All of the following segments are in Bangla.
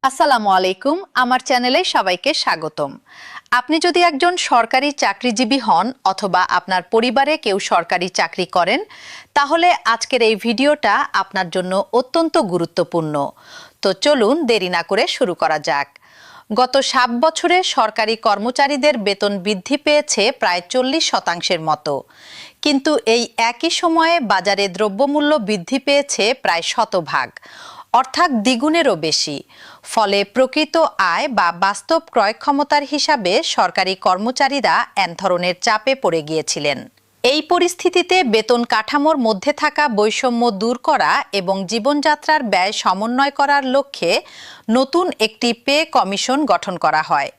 আসসালামু আলাইকুম, আমার চ্যানেলে সবাইকে স্বাগতম। আপনি যদি একজন সরকারি চাকরিজীবী হন অথবা আপনার পরিবারে কেউ সরকারি চাকরি করেন, তাহলে আজকের এই ভিডিওটা আপনার জন্য অত্যন্ত গুরুত্বপূর্ণ। তো চলুন দেরি না করে শুরু করা যাক। গত 7 বছরে সরকারি কর্মচারীদের বেতন বৃদ্ধি পেয়েছে প্রায় 40% মতো। কিন্তু এই একই সময়ে বাজারে দ্রব্যমূল্য বৃদ্ধি পেয়েছে প্রায় শতভাগ, অর্থাৎ দ্বিগুণেরও বেশি। ফলে প্রকৃত আয় বা বাস্তব ক্রয় ক্ষমতার হিসাবে সরকারি কর্মচারীরা এক ধরনের চাপে পড়ে গিয়েছিলেন। এই পরিস্থিতিতে বেতন কাঠামোর মধ্যে থাকা বৈষম্য দূর করা এবং জীবনযাত্রার ব্যয় সমন্বয় করার লক্ষ্যে নতুন একটি পে কমিশন গঠন করা হয়।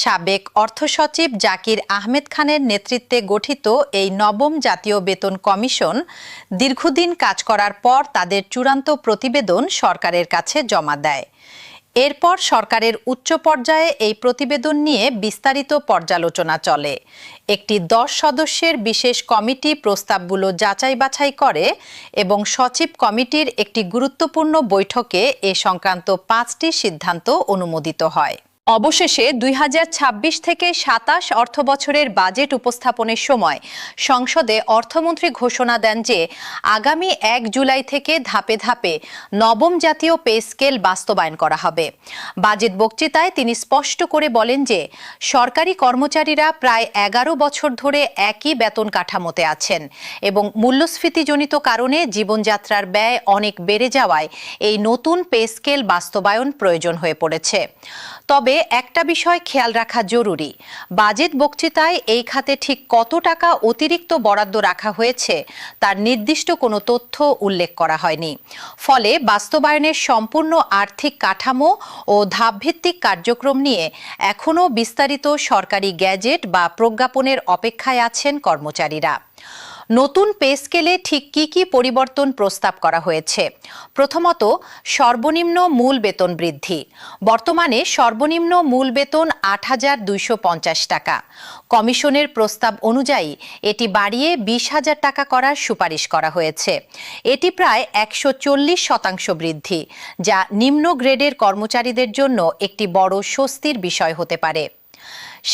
সাবেক অর্থ সচিব জাকির আহমেদ খানের নেতৃত্বে গঠিত এই নবম জাতীয় বেতন কমিশন দীর্ঘদিন কাজ করার পর তাদের চূড়ান্ত প্রতিবেদন সরকারের কাছে জমা দেয়। এরপর সরকারের উচ্চ পর্যায়ে এই প্রতিবেদন নিয়ে বিস্তারিত পর্যালোচনা চলে। একটি 10 সদস্যের বিশেষ কমিটি প্রস্তাবগুলো যাচাই বাছাই করে এবং সচিব কমিটির একটি গুরুত্বপূর্ণ বৈঠকে এ সংক্রান্ত 5টি সিদ্ধান্ত অনুমোদিত হয়। অবশেষে 2026 থেকে 27 অর্থবছরের বাজেট উপস্থাপনের সময় সংসদে অর্থমন্ত্রী ঘোষণা দেন যে আগামী 1 জুলাই থেকে ধাপে ধাপে নবম জাতীয় পে স্কেল বাস্তবায়ন করা হবে। বাজেট বক্তৃতায় তিনি স্পষ্ট করে বলেন যে সরকারি কর্মচারীরা প্রায় 11 বছর ধরে একই বেতন কাঠামোতে আছেন এবং মূল্যস্ফীতিজনিত কারণে জীবনযাত্রার ব্যয় অনেক বেড়ে যাওয়ায় এই নতুন পে স্কেল বাস্তবায়ন প্রয়োজন হয়ে পড়েছে। তবে একটা বিষয় খেয়াল রাখা জরুরি, বাজেট বক্তৃতায় এই খাতে ঠিক কত টাকা অতিরিক্ত বরাদ্দ রাখা হয়েছে তার নির্দিষ্ট কোনো তথ্য উল্লেখ করা হয়নি। ফলে বাস্তবায়নের সম্পূর্ণ আর্থিক কাঠামো ও ধাপভিত্তিক কার্যক্রম নিয়ে এখনও বিস্তারিত সরকারি গ্যাজেট বা প্রজ্ঞাপনের অপেক্ষায় আছেন কর্মচারীরা। নতুন পে স্কেলে ঠিক কি কি পরিবর্তন প্রস্তাব করা হয়েছে? প্রথমত, সর্বনিম্ন মূল বেতন বৃদ্ধি। বর্তমানে সর্বনিম্ন মূল বেতন 8,250 টাকা। কমিশনের প্রস্তাব অনুযায়ী এটি বাড়িয়ে 20,000 টাকা করার সুপারিশ করা হয়েছে। এটি প্রায় 140% বৃদ্ধি, যা নিম্ন গ্রেডের কর্মচারীদের জন্য একটি বড় স্বস্তির বিষয় হতে পারে।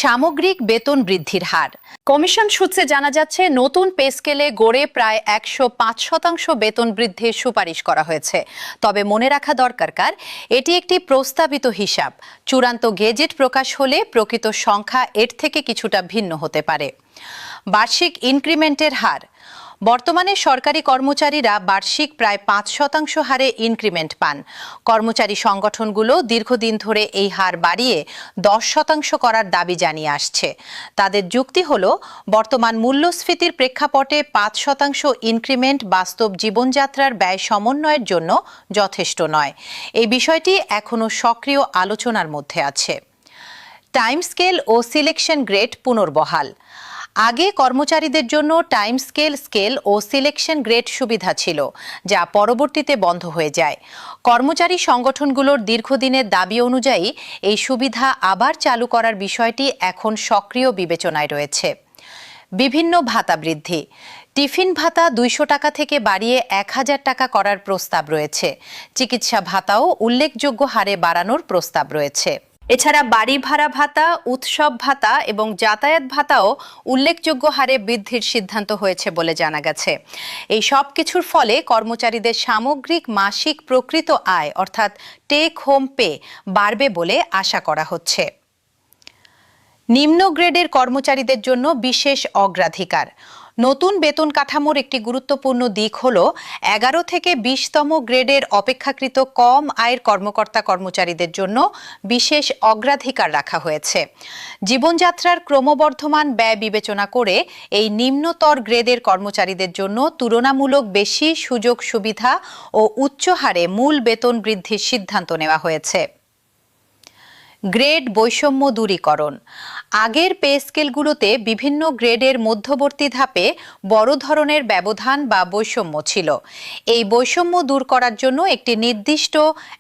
সামগ্রিক বেতন বৃদ্ধির হার। কমিশন সূত্রে জানা যাচ্ছে নতুন পে স্কেলে গড়ে প্রায় 105% বেতন বৃদ্ধির সুপারিশ করা হয়েছে। তবে মনে রাখা দরকার, এটি একটি প্রস্তাবিত হিসাব। চূড়ান্ত গেজেট প্রকাশ হলে প্রকৃত সংখ্যা এর থেকে কিছুটা ভিন্ন হতে পারে। বার্ষিক ইনক্রিমেন্টের হার। বর্তমানে সরকারি কর্মচারীরা বার্ষিক প্রায় 5% হারে ইনক্রিমেন্ট পান। কর্মচারী সংগঠনগুলো দীর্ঘদিন ধরে এই হার বাড়িয়ে 10% করার দাবি জানিয়ে আসছে। তাদের যুক্তি হল, বর্তমান মূল্যস্ফীতির প্রেক্ষাপটে 5% ইনক্রিমেন্ট বাস্তব জীবনযাত্রার ব্যয় সমন্বয়ের জন্য যথেষ্ট নয়। এই বিষয়টি এখনও সক্রিয় আলোচনার মধ্যে আছে। টাইম স্কেল ও সিলেকশন গ্রেড পুনর্বহাল। আগে কর্মচারীদের জন্য টাইম স্কেল ও সিলেকশন গ্রেড সুবিধা ছিল, যা পরবর্তীতে বন্ধ হয়ে যায়। কর্মচারী সংগঠনগুলোর দীর্ঘদিনের দাবি অনুযায়ী এই সুবিধা আবার চালু করার বিষয়টি এখন সক্রিয় বিবেচনায় রয়েছে। বিভিন্ন ভাতা বৃদ্ধি। টিফিন ভাতা 200 টাকা থেকে বাড়িয়ে 1,000 টাকা করার প্রস্তাব রয়েছে। চিকিৎসা ভাতাও উল্লেখযোগ্য হারে বাড়ানোর প্রস্তাব রয়েছে। এছাড়া বাড়ি ভাড়া ভাতা, উৎসব ভাতা এবং যাতায়াত ভাতাও উল্লেখযোগ্য হারে বৃদ্ধির সিদ্ধান্ত হয়েছে বলে জানা গেছে। এই সব কিছুর ফলে কর্মচারীদের সামগ্রিক মাসিক প্রকৃত আয় অর্থাৎ টেক হোম পে বাড়বে বলে আশা করা হচ্ছে। নিম্ন গ্রেডের কর্মচারীদের জন্য বিশেষ অগ্রাধিকার। নতুন বেতন কাঠামোর একটি গুরুত্বপূর্ণ দিক হল 11 থেকে 20তম গ্রেডের অপেক্ষাকৃত কম আয়ের কর্মকর্তা কর্মচারীদের জন্য বিশেষ অগ্রাধিকার রাখা হয়েছে। জীবনযাত্রার ক্রমবর্ধমান ব্যয় বিবেচনা করে এই নিম্নতর গ্রেডের কর্মচারীদের জন্য তুলনামূলক বেশি সুযোগ সুবিধা ও উচ্চ হারে মূল বেতন বৃদ্ধির সিদ্ধান্ত নেওয়া হয়েছে। গ্রেড বৈষম্য দূরীকরণ। আগের পে স্কেলগুলোতে বিভিন্ন গ্রেডের মধ্যবর্তী ধাপে বড় ধরনের ব্যবধান বা বৈষম্য ছিল। এই বৈষম্য দূর করার জন্য একটি নির্দিষ্ট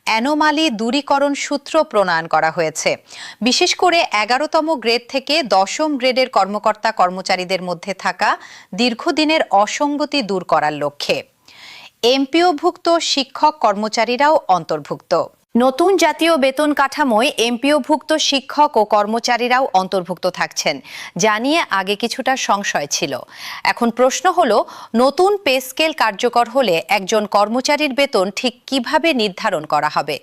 অ্যানোমালি দূরীকরণ সূত্র প্রণয়ন করা হয়েছে, বিশেষ করে 11তম গ্রেড থেকে 10ম গ্রেডের কর্মকর্তা কর্মচারীদের মধ্যে থাকা দীর্ঘদিনের অসঙ্গতি দূর করার লক্ষ্যে। এমপিওভুক্ত শিক্ষক কর্মচারীরাও অন্তর্ভুক্ত। নতুন জাতীয় বেতন কাঠামোয় এমপিওভুক্ত শিক্ষক ও কর্মচারীরাও অন্তর্ভুক্ত থাকছেন, যা নিয়ে আগে কিছুটা সংশয় ছিল। এখন প্রশ্ন হলো, নতুন পে স্কেল কার্যকর হলে একজন কর্মচারীর বেতন ঠিক কিভাবে নির্ধারণ করা হবে?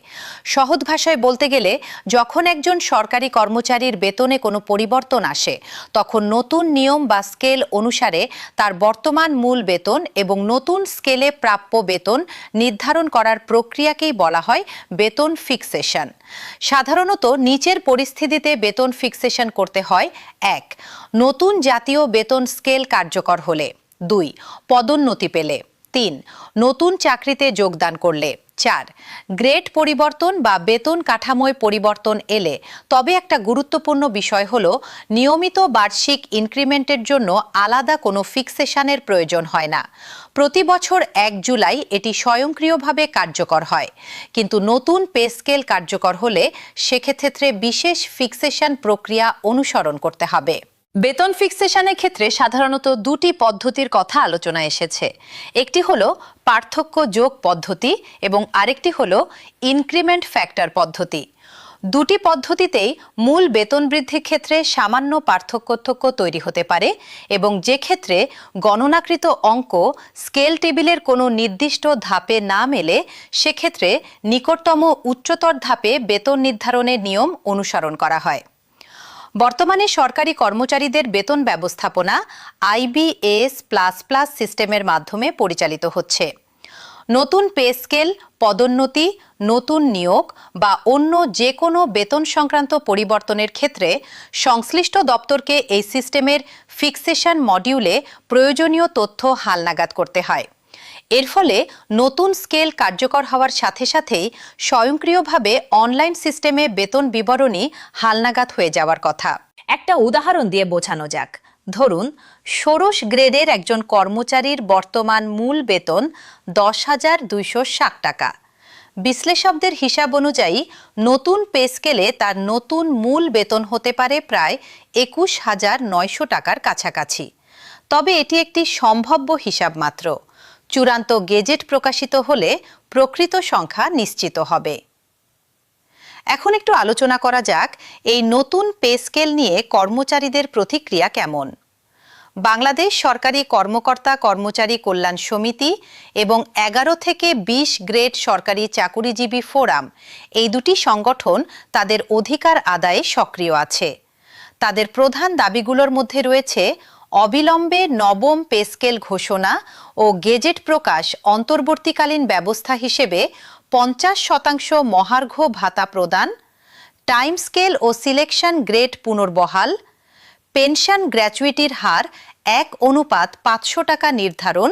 সহজ ভাষায় বলতে গেলে, যখন একজন সরকারি কর্মচারীর বেতনে কোনো পরিবর্তন আসে, তখন নতুন নিয়ম বা স্কেল অনুসারে তার বর্তমান মূল বেতন এবং নতুন স্কেলে প্রাপ্য বেতন নির্ধারণ করার প্রক্রিয়াকেই বলা হয় বেতন ফিক্সেশন। সাধারণত নিচের পরিস্থিতিতে বেতন ফিক্সেশন করতে হয়: 1. নতুন জাতীয় বেতন স্কেল কার্যকর হলে। 2. পদোন্নতি পেলে। 3. নতুন চাকরিতে যোগদান করলে। 4. গ্রেড পরিবর্তন বা বেতন কাঠামোয় পরিবর্তন এলে। তবে একটা গুরুত্বপূর্ণ বিষয় হলো, নিয়মিত বার্ষিক ইনক্রিমেন্টের জন্য আলাদা কোনো ফিক্সেশনের প্রয়োজন হয় না। প্রতি বছর 1 জুলাই এটি স্বয়ংক্রিয়ভাবে কার্যকর হয়। কিন্তু নতুন পে স্কেল কার্যকর হলে সেক্ষেত্রে বিশেষ ফিক্সেশন প্রক্রিয়া অনুসরণ করতে হবে। বেতন ফিক্সেশনের ক্ষেত্রে সাধারণত দুটি পদ্ধতির কথা আলোচনা এসেছে। একটি হলো পার্থক্য যোগ পদ্ধতি এবং আরেকটি হলো ইনক্রিমেন্ট ফ্যাক্টর পদ্ধতি। দুটি পদ্ধতিতেই মূল বেতন বৃদ্ধির ক্ষেত্রে সামান্য পার্থক্য তৈরি হতে পারে এবং যে ক্ষেত্রে গণনাকৃত অঙ্ক স্কেল টেবিলের কোনো নির্দিষ্ট ধাপে না মেলে, সেক্ষেত্রে নিকটতম উচ্চতর ধাপে বেতন নির্ধারণের নিয়ম অনুসরণ করা হয়। বর্তমানে সরকারি কর্মচারীদের বেতন ব্যবস্থাপনা IBAS++ সিস্টেমের মাধ্যমে পরিচালিত হচ্ছে। নতুন পে স্কেল, পদোন্নতি, নতুন নিয়োগ বা অন্য যে কোনো বেতন সংক্রান্ত পরিবর্তনের ক্ষেত্রে সংশ্লিষ্ট দপ্তরকে এই সিস্টেমের ফিক্সেশন মডিউলে প্রয়োজনীয় তথ্য হালনাগাদ করতে হয়। এর ফলে নতুন স্কেল কার্যকর হওয়ার সাথে সাথেই স্বয়ংক্রিয়ভাবে অনলাইন সিস্টেমে বেতন বিবরণী হালনাগাদ হয়ে যাওয়ার কথা। একটা উদাহরণ দিয়ে বোঝানো যাক। ধরুন, ষোড়শ গ্রেডের একজন কর্মচারীর বর্তমান মূল বেতন 10,260 টাকা। বিশ্লেষকদের হিসাব অনুযায়ী নতুন পে স্কেলে তার নতুন মূল বেতন হতে পারে প্রায় 21,900 টাকার কাছাকাছি। তবে এটি একটি সম্ভাব্য হিসাব মাত্র। চূড়ান্ত গেজেট প্রকাশিত হলে প্রকৃত সংখ্যা নিশ্চিত হবে। এখন একটু আলোচনা করা যাক এই নতুন পে স্কেল নিয়ে কর্মচারীদের প্রতিক্রিয়া কেমন। বাংলাদেশ সরকারি কর্মকর্তা কর্মচারী কল্যাণ সমিতি এবং 11 থেকে 20 গ্রেড সরকারি চাকুরিজীবী ফোরাম, এই দুটি সংগঠন তাদের অধিকার আদায়ে সক্রিয় আছে। তাদের প্রধান দাবিগুলোর মধ্যে রয়েছে অবিলম্বে নবম পে স্কেল ঘোষণা ও গেজেট প্রকাশ, অন্তর্বর্তীকালীন ব্যবস্থা হিসেবে 50% মহার্ঘ ভাতা প্রদান, টাইম স্কেল ও সিলেকশন গ্রেড পুনর্বহাল, পেনশন গ্র্যাচুইটির হার 1:500 টাকা নির্ধারণ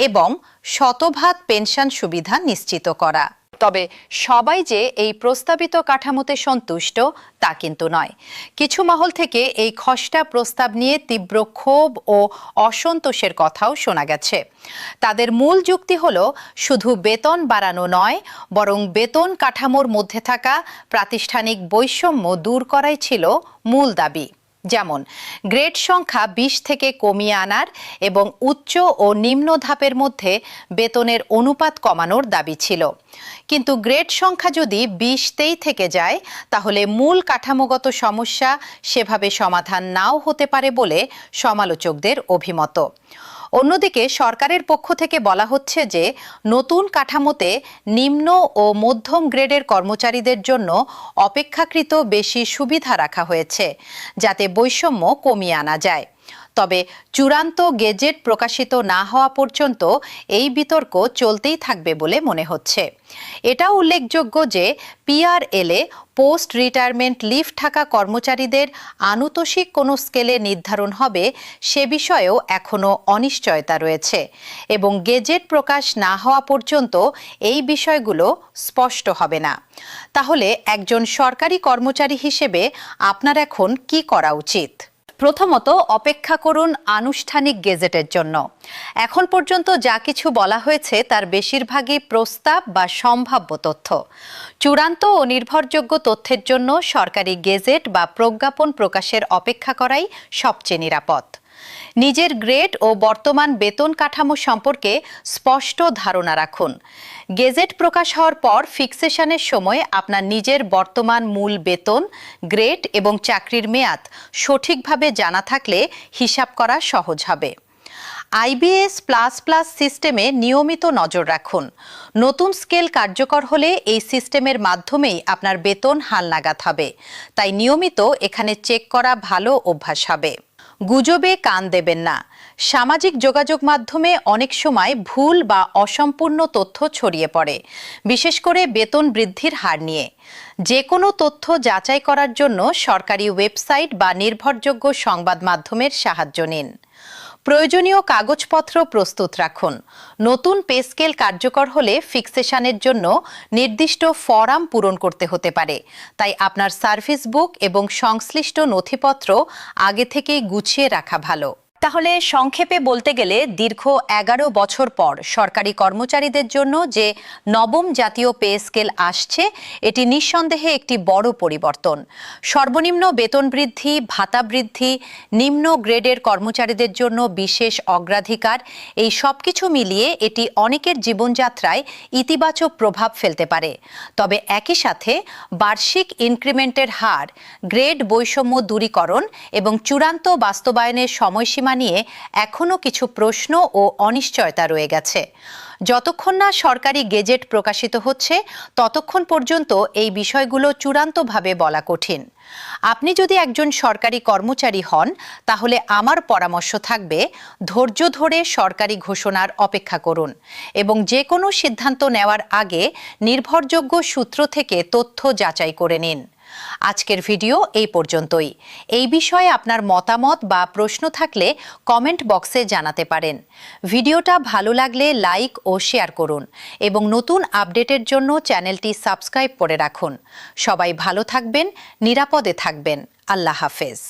এবং শতভাগ পেনশন সুবিধা নিশ্চিত করা। তবে সবাই যে এই প্রস্তাবিত কাঠামোতে সন্তুষ্ট তা কিন্তু নয়। কিছু মহল থেকে এই খসড়া প্রস্তাব নিয়ে তীব্র ক্ষোভ ও অসন্তোষের কথাও শোনা গেছে। তাদের মূল যুক্তি হলো, শুধু বেতন বাড়ানো নয়, বরং বেতন কাঠামোর মধ্যে থাকা প্রাতিষ্ঠানিক বৈষম্য দূর করাই ছিল মূল দাবি। যেমন গ্রেড সংখ্যা 20 থেকে কমিয়ে আনার এবং উচ্চ ও নিম্ন ধাপের মধ্যে বেতনের অনুপাত কমানোর দাবি ছিল। কিন্তু গ্রেড সংখ্যা যদি 20তেই থেকে যায়, তাহলে মূল কাঠামোগত সমস্যা সেভাবে সমাধান নাও হতে পারে বলে সমালোচকদের অভিমত। অন্যদিকে সরকারের পক্ষ থেকে বলা হচ্ছে যে নতুন কাঠামোতে নিম্ন ও মধ্যম গ্রেডের কর্মচারীদের জন্য অপেক্ষাকৃত বেশি সুবিধা রাখা হয়েছে, যাতে বৈষম্য কমিয়ে আনা যায়। তবে চূড়ান্ত গেজেট প্রকাশিত না হওয়া পর্যন্ত এই বিতর্ক চলতেই থাকবে বলে মনে হচ্ছে। এটাও উল্লেখযোগ্য যে PRL-এ পোস্ট রিটায়ারমেন্ট লিভ থাকা কর্মচারীদের আনুতোষিক কোনো স্কেলে নির্ধারণ হবে সে বিষয়েও এখনও অনিশ্চয়তা রয়েছে এবং গেজেট প্রকাশ না হওয়া পর্যন্ত এই বিষয়গুলো স্পষ্ট হবে না। তাহলে একজন সরকারি কর্মচারী হিসেবে আপনার এখন কি করা উচিত? প্রথমত, অপেক্ষা করুন আনুষ্ঠানিক গেজেটের জন্য। এখন পর্যন্ত যা কিছু বলা হয়েছে তার বেশিরভাগই প্রস্তাব বা সম্ভাব্য তথ্য। চূড়ান্ত ও নির্ভরযোগ্য তথ্যের জন্য সরকারি গেজেট বা প্রজ্ঞাপন প্রকাশের অপেক্ষা করাই সবচেয়ে নিরাপদ। নিজের গ্রেড ও বর্তমান বেতন কাঠামো সম্পর্কে স্পষ্ট ধারণা রাখুন। গেজেট প্রকাশ হওয়ার পর ফিক্সেশনের সময় আপনার নিজের বর্তমান মূল বেতন, গ্রেড এবং চাকরির মেয়াদ সঠিকভাবে জানা থাকলে হিসাব করা সহজ হবে। আইবিএস প্লাস প্লাস সিস্টেমে নিয়মিত নজর রাখুন। নতুন স্কেল কার্যকর হলে এই সিস্টেমের মাধ্যমেই আপনার বেতন হালনাগাদ হবে, তাই নিয়মিত এখানে চেক করা ভালো অভ্যাস হবে। গুজবে কান দেবেন না। সামাজিক যোগাযোগ মাধ্যমে অনেক সময় ভুল বা অসম্পূর্ণ তথ্য ছড়িয়ে পড়ে, বিশেষ করে বেতন বৃদ্ধির হার নিয়ে। যে কোনো তথ্য যাচাই করার জন্য সরকারি ওয়েবসাইট বা নির্ভরযোগ্য সংবাদ মাধ্যমের সাহায্য নিন। প্রয়োজনীয় কাগজপত্র প্রস্তুত রাখুন। নতুন পে স্কেল কার্যকর হলে ফিক্সেশনের জন্য নির্দিষ্ট ফরম পূরণ করতে হতে পারে, তাই আপনার সার্ভিস বুক এবং সংশ্লিষ্ট নথিপত্র আগে থেকেই গুছিয়ে রাখা ভালো। তাহলে সংক্ষেপে বলতে গেলে দীর্ঘ 11 বছর পর সরকারি কর্মচারীদের জন্য যে নবম জাতীয় পে স্কেল আসছে, এটি নিঃসন্দেহে একটি বড় পরিবর্তন। সর্বনিম্ন বেতন বৃদ্ধি, ভাতা বৃদ্ধি, নিম্ন গ্রেডের কর্মচারীদের জন্য বিশেষ অগ্রাধিকার, এই সবকিছু মিলিয়ে এটি অনেকের জীবনযাত্রায় ইতিবাচক প্রভাব ফেলতে পারে। তবে একই সাথে বার্ষিক ইনক্রিমেন্টের হার, গ্রেড বৈষম্য দূরীকরণ এবং চূড়ান্ত বাস্তবায়নের সময়সীমা নিয়ে এখনও কিছু প্রশ্ন ও অনিশ্চয়তা রয়ে গেছে। যতক্ষণ না সরকারি গেজেট প্রকাশিত হচ্ছে, ততক্ষণ পর্যন্ত এই বিষয়গুলো চূড়ান্তভাবে বলা কঠিন। আপনি যদি একজন সরকারি কর্মচারী হন, তাহলে আমার পরামর্শ থাকবে ধৈর্য ধরে সরকারি ঘোষণার অপেক্ষা করুন এবং যে কোনো সিদ্ধান্ত নেওয়ার আগে নির্ভরযোগ্য সূত্র থেকে তথ্য যাচাই করে নিন। আজকের ভিডিও এই পর্যন্তই। এই বিষয়ে আপনার মতামত বা প্রশ্ন থাকলে কমেন্ট বক্সে জানাতে পারেন। ভিডিওটা ভালো লাগলে লাইক ও শেয়ার করুন এবং নতুন আপডেটের জন্য চ্যানেলটি সাবস্ক্রাইব করে রাখুন। সবাই ভালো থাকবেন, নিরাপদে থাকবেন। আল্লাহ হাফেজ।